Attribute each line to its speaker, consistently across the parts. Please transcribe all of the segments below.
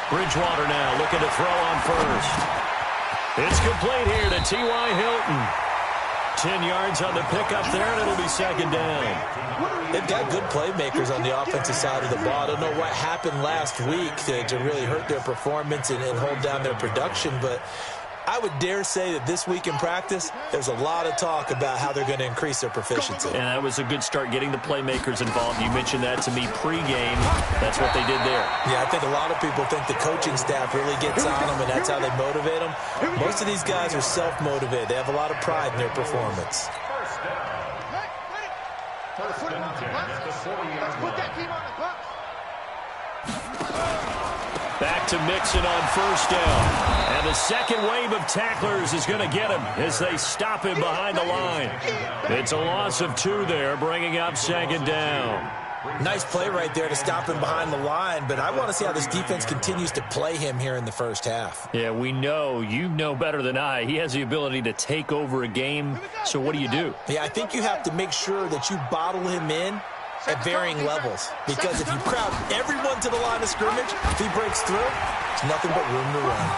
Speaker 1: Bridgewater now looking to throw on first. It's complete here to T.Y. Hilton. 10 yards on the pickup there, and it'll be second down.
Speaker 2: They've got good playmakers on the offensive side of the ball. I don't know what happened last week to really hurt their performance and hold down their production, but I would dare say that this week in practice, there's a lot of talk about how they're going to increase their proficiency.
Speaker 1: And that was a good start getting the playmakers involved. You mentioned that to me pregame. That's what they did there.
Speaker 2: Yeah, I think a lot of people think the coaching staff really gets on them, and that's how they motivate them. Most of these guys are self-motivated. They have a lot of pride in their performance.
Speaker 1: Back to Mixon on first down. And the second wave of tacklers is going to get him as they stop him behind the line. It's a loss of 2 there, bringing up second down.
Speaker 2: Nice play right there to stop him behind the line, but I want to see how this defense continues to play him here in the first half.
Speaker 1: Yeah, we know. You know better than I. He has the ability to take over a game, so what do you do?
Speaker 2: Yeah, I think you have to make sure that you bottle him in at varying levels, because if you crowd everyone to the line of scrimmage, if he breaks through, there's nothing but room to run.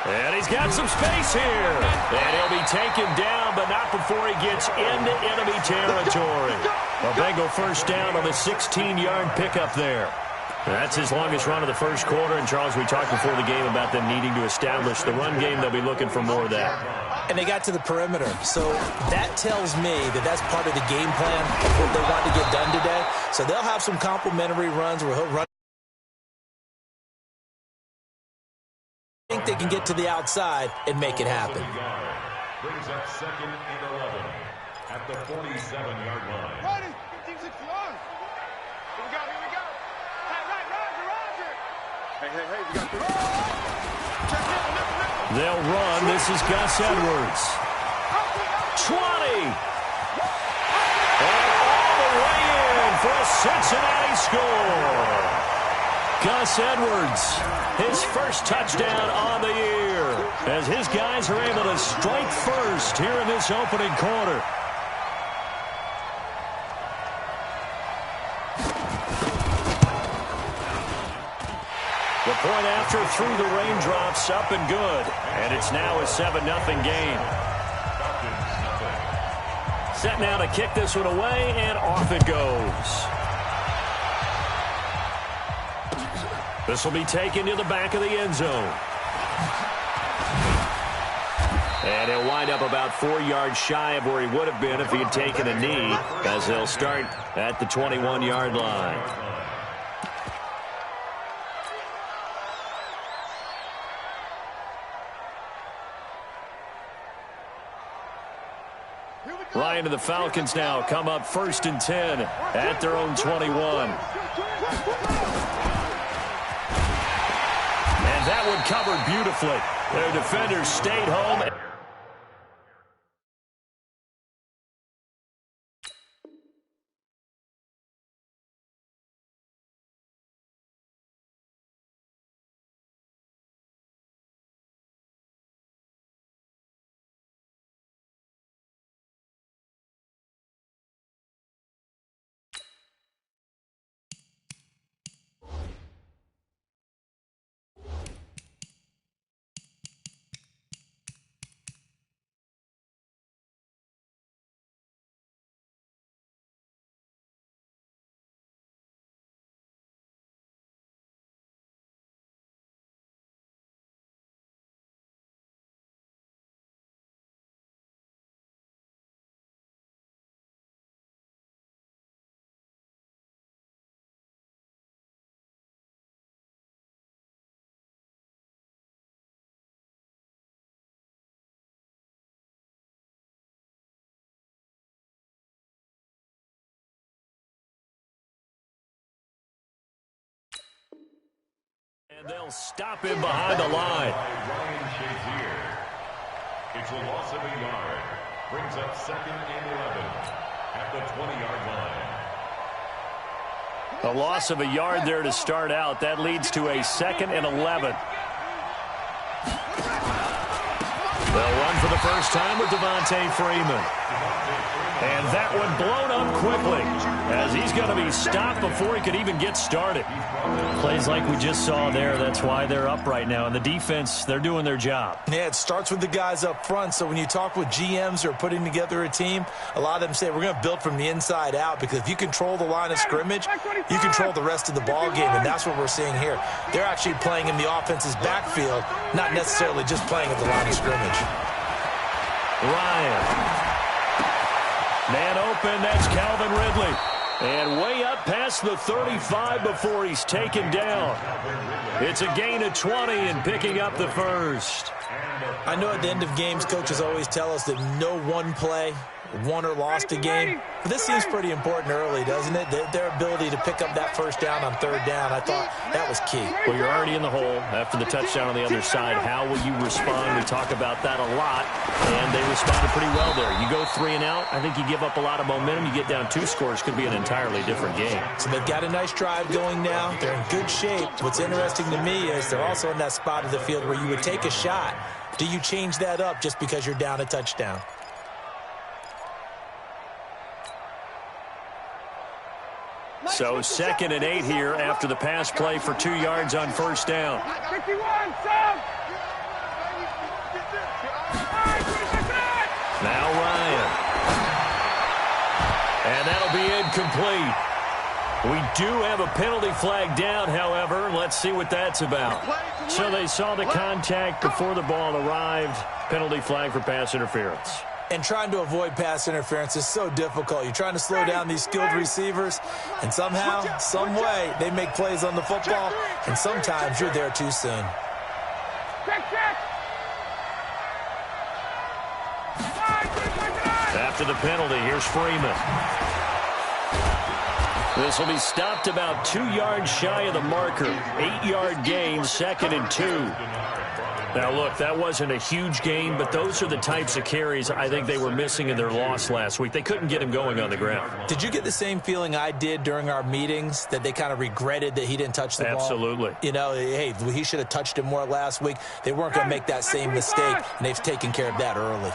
Speaker 1: And he's got some space here. And he'll be taken down, but not before he gets into enemy territory. A Bengal first down on the 16-yard pickup there. That's his longest run of the first quarter. And, Charles, we talked before the game about them needing to establish the run game. They'll be looking for more of that.
Speaker 2: And they got to the perimeter. So that tells me that that's part of the game plan of what they want to get done today. So they'll have some complimentary runs where he'll run. I think they can get to the outside and make it happen.
Speaker 3: Brings up second and 11 at the 47-yard line.
Speaker 4: Ready? 15, 60 yards. Here we go, here we go. Hey, Roger. Hey, we got this.
Speaker 1: They'll run. This is Gus Edwards. 20. And all the way in for a Cincinnati score. Gus Edwards, his first touchdown on the year, as his guys are able to strike first here in this opening quarter. The point after through the raindrops, up and good. And it's now a 7-0 game. Set now to kick this one away, and off it goes. This will be taken to the back of the end zone. And he'll wind up about 4 yards shy of where he would have been if he had taken a knee, as they'll start at the 21-yard line. Ryan and the Falcons now come up 1st and 10 at their own 21. And that one covered beautifully. Their defenders stayed home. And they'll stop him behind the line.
Speaker 3: It's a loss of a yard. Brings up 2nd and 11 at the 20-yard line.
Speaker 1: A loss of a yard there to start out. That leads to a 2nd and 11. They'll run for the first time with Devontae Freeman. And that one blown up quickly as he's going to be stopped before he could even get started. Plays like we just saw there. That's why they're up right now. And the defense, they're doing their job.
Speaker 2: Yeah, it starts with the guys up front. So when you talk with GMs who are putting together a team, a lot of them say we're going to build from the inside out, because if you control the line of scrimmage, you control the rest of the ball game, and that's what we're seeing here. They're actually playing in the offense's backfield, not necessarily just playing at the line of scrimmage.
Speaker 1: Ryan. Man open, that's Calvin Ridley. And way up past the 35 before he's taken down. It's a gain of 20 and picking up the first.
Speaker 2: I know at the end of games, coaches always tell us that no one play won or lost a game. But this seems pretty important early, doesn't it? Their ability to pick up that first down on third down, I thought that was key.
Speaker 1: Well, you're already in the hole after the touchdown on the other side. How will you respond? We talk about that a lot, and they responded pretty well there. You go 3 and out, I think you give up a lot of momentum. You get down 2 scores, could be an entirely different game.
Speaker 2: So they've got a nice drive going now. They're in good shape. What's interesting to me is they're also in that spot of the field where you would take a shot. Do you change that up just because you're down a touchdown?
Speaker 1: So 2nd and 8 here after the pass play for 2 yards on first down.
Speaker 4: 51, Sam!
Speaker 1: Now Ryan. And that'll be incomplete. We do have a penalty flag down, however. Let's see what that's about. So they saw the contact before the ball arrived. Penalty flag for pass interference.
Speaker 2: And trying to avoid pass interference is so difficult. You're trying to slow down these skilled receivers, and somehow, some way, they make plays on the football, and sometimes you're there too soon.
Speaker 1: After the penalty, here's Freeman. This will be stopped about 2 yards shy of the marker. 8-yard gain, 2nd and 2. Now, look, that wasn't a huge gain, but those are the types of carries I think they were missing in their loss last week. They couldn't get him going on the ground.
Speaker 2: Did you get the same feeling I did during our meetings, that they kind of regretted that he didn't touch the ball?
Speaker 1: Absolutely.
Speaker 2: You know, hey, he should have touched it more last week. They weren't going to make that same mistake, and they've taken care of that early.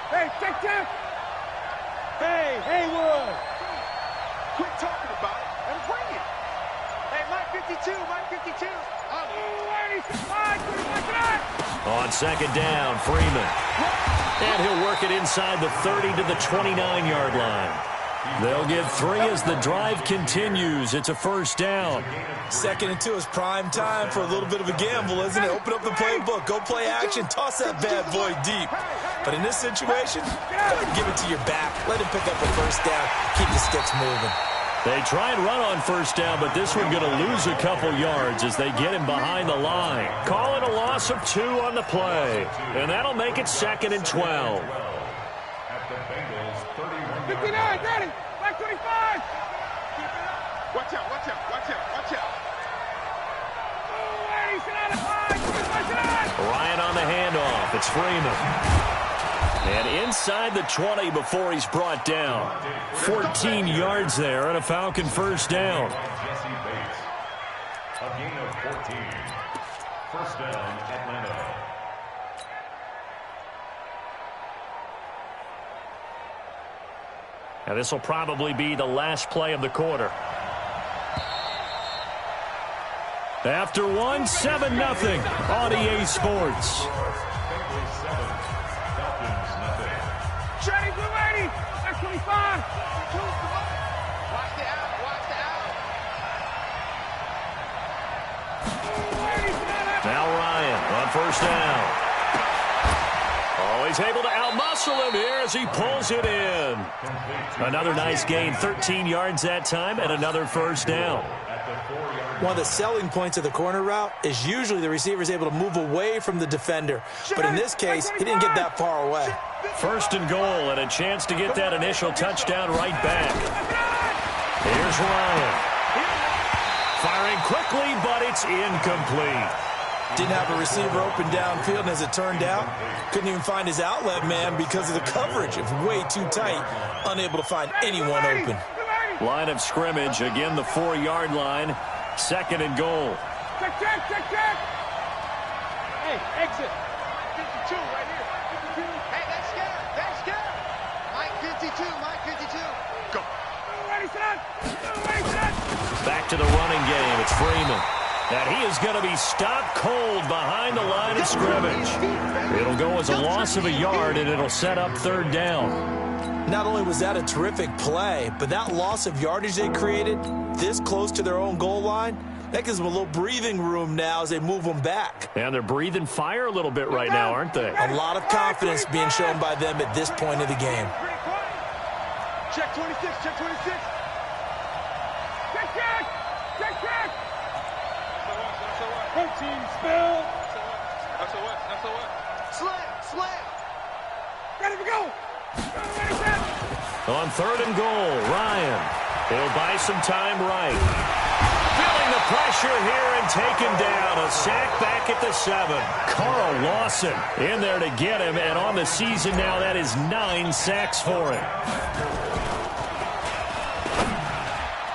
Speaker 4: Hey, check. Hey, Haywood. Quit talking about it and bring it. Hey, Mike 52.
Speaker 1: On 2nd down, Freeman. And he'll work it inside the 30 to the 29-yard line. They'll get 3 as the drive continues. It's a first down.
Speaker 2: 2nd and 2 is prime time for a little bit of a gamble, isn't it? Open up the playbook, go play action, toss that bad boy deep. But in this situation, go ahead and give it to your back. Let him pick up a first down. Keep the sticks moving.
Speaker 1: They try and run on first down, but this one going to lose a couple yards as they get him behind the line. Call it a loss of 2 on the play. And that'll make it 2nd and 12.
Speaker 4: 59, ready. Back 25. Watch out.
Speaker 1: Ryan on the handoff. It's Freeman. And inside the 20 before he's brought down. 14 yards there and a Falcon first down.
Speaker 3: A gain of 14. First down, Atlanta.
Speaker 1: Now this will probably be the last play of the quarter. After 1, 7-0 on EA Sports.
Speaker 4: Shady, blue 80. Back 25. Watch the out.
Speaker 1: Now Ryan on first down. Oh, he's able to outmuscle him here as he pulls it in. Another nice gain, 13 yards that time, and another first down.
Speaker 2: One of the selling points of the corner route is usually the receiver is able to move away from the defender. But in this case, he didn't get that far away.
Speaker 1: 1st and goal and a chance to get that initial touchdown right back. Here's Ryan. Firing quickly, but it's incomplete.
Speaker 2: Didn't have a receiver open downfield, and as it turned out, couldn't even find his outlet man because of the coverage. It was way too tight, unable to find anyone open.
Speaker 1: Line of scrimmage, again the 4-yard line. 2nd and goal.
Speaker 4: Check. Hey, exit. 52 right here. 52. Hey, let's go. 52, Mike 52. Go.
Speaker 1: Back to the running game. It's Freeman. And he is going to be stopped cold behind the line of scrimmage. It'll go as a loss of a yard, and it'll set up third down.
Speaker 2: Not only was that a terrific play, but that loss of yardage they created this close to their own goal line, that gives them a little breathing room now as they move them back.
Speaker 1: And they're breathing fire a little bit right now, aren't they?
Speaker 2: A lot of confidence being shown by them at this point of the game.
Speaker 4: Check 26, check 26. Check. Protein spill. That's a what? Slam. Ready to go.
Speaker 1: On third and goal, Ryan. He'll buy some time right. Feeling the pressure here and taken down. A sack back at the 7. Carl Lawson in there to get him. And on the season now, that is 9 sacks for him.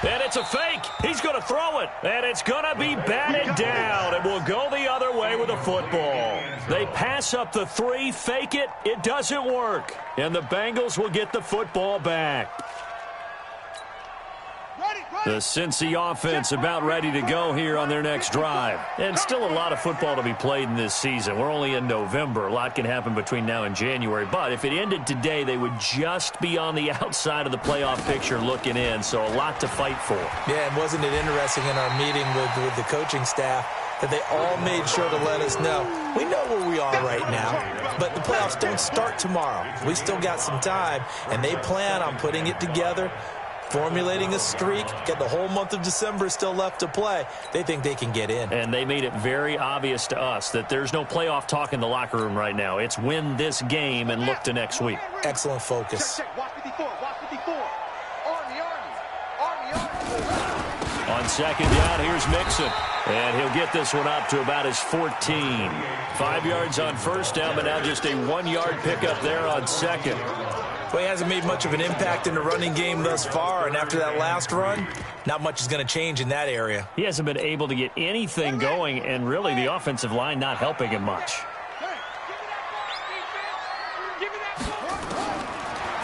Speaker 1: And it's a fake. He's going to throw it. And it's going to be batted down. And will go the other way with a football. They pass up the 3, fake it. It doesn't work. And the Bengals will get the football back. The Cincy offense about ready to go here on their next drive. And still a lot of football to be played in this season. We're only in November. A lot can happen between now and January. But if it ended today, they would just be on the outside of the playoff picture looking in. So a lot to fight for.
Speaker 2: Yeah, and wasn't it interesting in our meeting with the coaching staff that they all made sure to let us know, we know where we are right now, but the playoffs don't start tomorrow. We still got some time, and they plan on putting it together, formulating a streak, get the whole month of December still left to play. They think they can get in.
Speaker 1: And they made it very obvious to us that there's no playoff talk in the locker room right now. It's win this game and look to next week.
Speaker 2: Excellent focus.
Speaker 4: Watch 54. Army.
Speaker 1: On second down, here's Mixon. And he'll get this one up to about his 14. 5 yards on first down, but now just a 1-yard pickup there on second.
Speaker 2: Well, he hasn't made much of an impact in the running game thus far, and after that last run, not much is going to change in that area.
Speaker 1: He hasn't been able to get anything going, and really the offensive line not helping him much.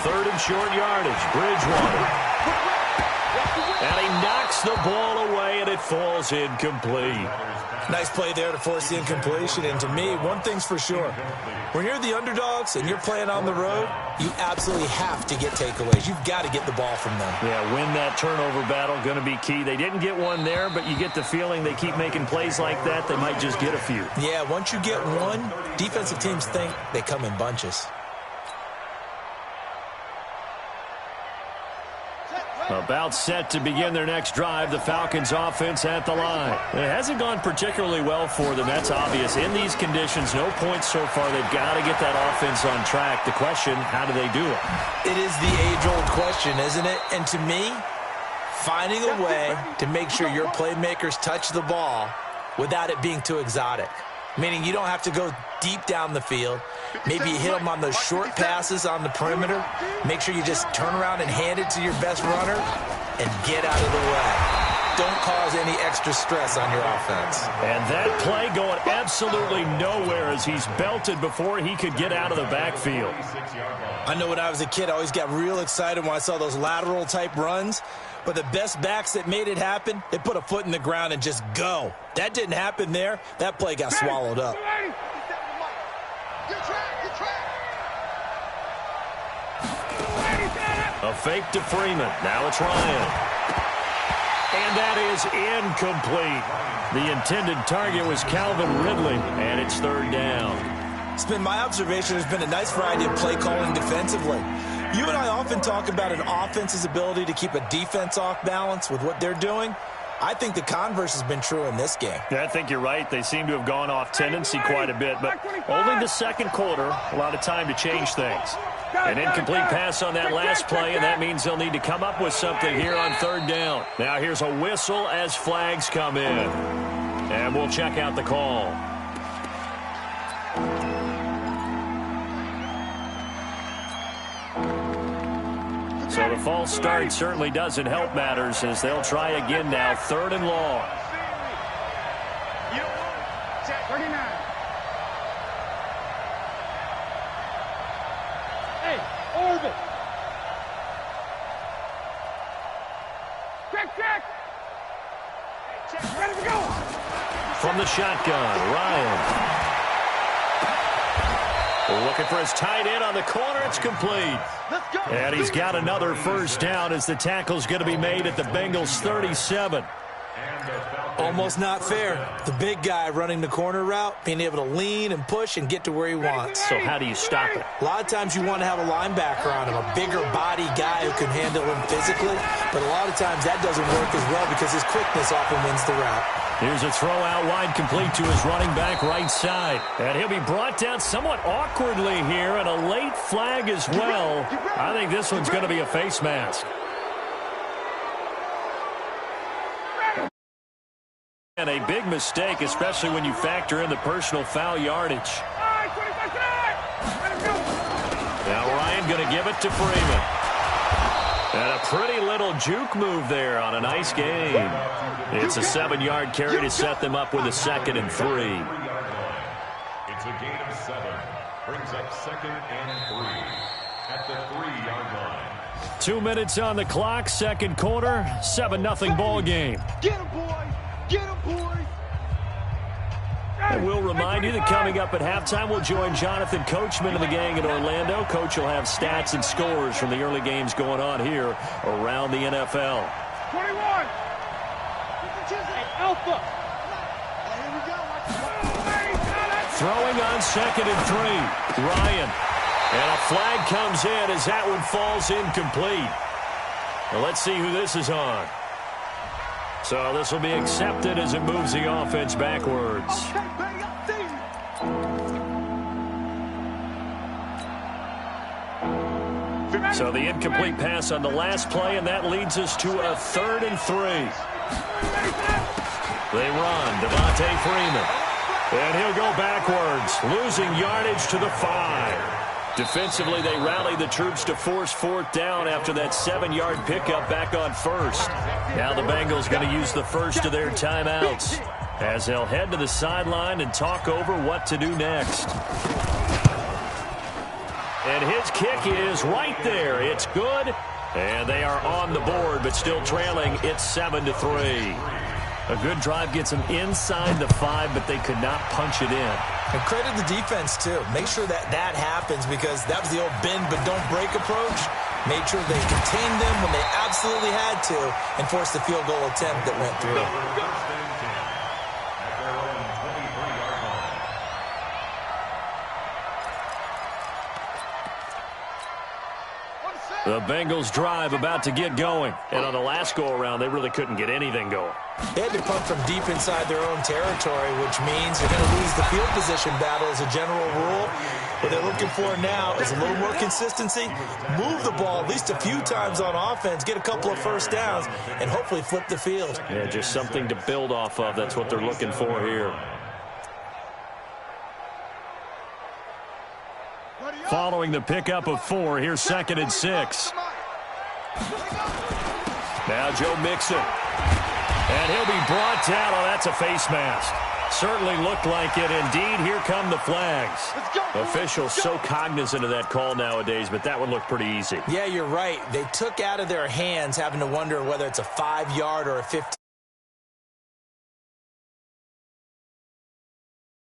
Speaker 1: Third and short yardage, Bridgewater. And he knocks the ball away, and it falls incomplete.
Speaker 2: Nice play there to force the incompletion. And to me, one thing's for sure. When you're the underdogs and you're playing on the road, you absolutely have to get takeaways. You've got to get the ball from them.
Speaker 1: Yeah, win that turnover battle, going to be key. They didn't get one there, but you get the feeling they keep making plays like that, they might just get a few.
Speaker 2: Yeah, once you get one, defensive teams think they come in bunches.
Speaker 1: About set to begin their next drive, the Falcons offense at the line. It hasn't gone particularly well for them, that's obvious. In these conditions, no points so far. They've got to get that offense on track. The question, how do they do it?
Speaker 2: It is the age-old question, isn't it? And to me, finding a way to make sure your playmakers touch the ball without it being too exotic. Meaning you don't have to go deep down the field. Maybe you hit them on those short passes on the perimeter. Make sure you just turn around and hand it to your best runner and get out of the way. Don't cause any extra stress on your offense.
Speaker 1: And that play going absolutely nowhere as he's belted before he could get out of the backfield.
Speaker 2: I know when I was a kid, I always got real excited when I saw those lateral type runs. But the best backs that made it happen, they put a foot in the ground and just go. That didn't happen there. That play got swallowed up.
Speaker 1: A fake to Freeman. Now it's Ryan. And that is incomplete. The intended target was Calvin Ridley, and it's third down.
Speaker 2: It's been my observation. There's been a nice variety of play calling defensively. You and I often talk about an offense's ability to keep a defense off balance with what they're doing. I think the converse has been true in this game.
Speaker 1: Yeah, I think you're right. They seem to have gone off tendency quite a bit, but only the second quarter, a lot of time to change things. An incomplete pass on that last play, and that means they'll need to come up with something here on third down. Now here's a whistle as flags come in. And we'll check out the call. So the false start certainly doesn't help matters as they'll try again now, third and long.
Speaker 4: 39. Hey, orbit. Check. Ready to go.
Speaker 1: From the shotgun, Ryan. Looking for his tight end on the corner. It's complete. And he's got another first down as the tackle's going to be made at the Bengals' 37.
Speaker 2: Almost not fair. The big guy running the corner route, being able to lean and push and get to where he wants.
Speaker 1: So how do you stop it?
Speaker 2: A lot of times you want to have a linebacker on him, a bigger body guy who can handle him physically, but a lot of times that doesn't work as well because his quickness often wins the route.
Speaker 1: Here's a throw out wide complete to his running back right side. And he'll be brought down somewhat awkwardly here, and a late flag as well. I think this one's going to be a face mask. And a big mistake, especially when you factor in the personal foul yardage. Now Ryan going to give it to Freeman. And a pretty little juke move there on a nice game. It's a 7-yard carry to set them up with a 2nd and 3.
Speaker 3: It's a gain of 7. Brings up 2nd and 3 at the 3-yard line.
Speaker 1: 2 minutes on the clock, second quarter, 7-0 ball game.
Speaker 4: Get him, boys. Get him, boys.
Speaker 1: And we'll remind you that coming up at halftime, we'll join Jonathan Coachman of the gang in Orlando. Coach will have stats and scores from the early games going on here around the NFL.
Speaker 4: 21. Alpha.
Speaker 1: Throwing on 2nd and 3. Ryan. And a flag comes in as that one falls incomplete. Well, let's see who this is on. So this will be accepted as it moves the offense backwards. So the incomplete pass on the last play, and that leads us to a 3rd and 3. They run, Devontae Freeman. And he'll go backwards, losing yardage to the 5. Defensively, they rally the troops to force 4th down after that 7-yard pickup back on 1st. Now the Bengals going to use the first of their timeouts as they'll head to the sideline and talk over what to do next. And his kick is right there. It's good. And they are on the board, but still trailing. It's 7-3. A good drive gets them inside the 5, but they could not punch it in.
Speaker 2: And credit the defense, too. Make sure that that happens because that was the old bend but don't break approach. Made sure they contained them when they absolutely had to and forced the field goal attempt that went through.
Speaker 1: The Bengals drive about to get going. And on the last go-around, they really couldn't get anything going.
Speaker 2: They had to punt from deep inside their own territory, which means they're going to lose the field position battle as a general rule. What they're looking for now is a little more consistency, move the ball at least a few times on offense, get a couple of first downs, and hopefully flip the field.
Speaker 1: Yeah, just something to build off of. That's what they're looking for here. Following the pickup of 4, here's 2nd and 6. Now Joe Mixon. And he'll be brought down. Oh, that's a face mask. Certainly looked like it. Indeed, here come the flags. Officials so cognizant of that call nowadays, but that one looked pretty easy.
Speaker 2: Yeah, you're right. They took out of their hands having to wonder whether it's a 5-yard or a 15.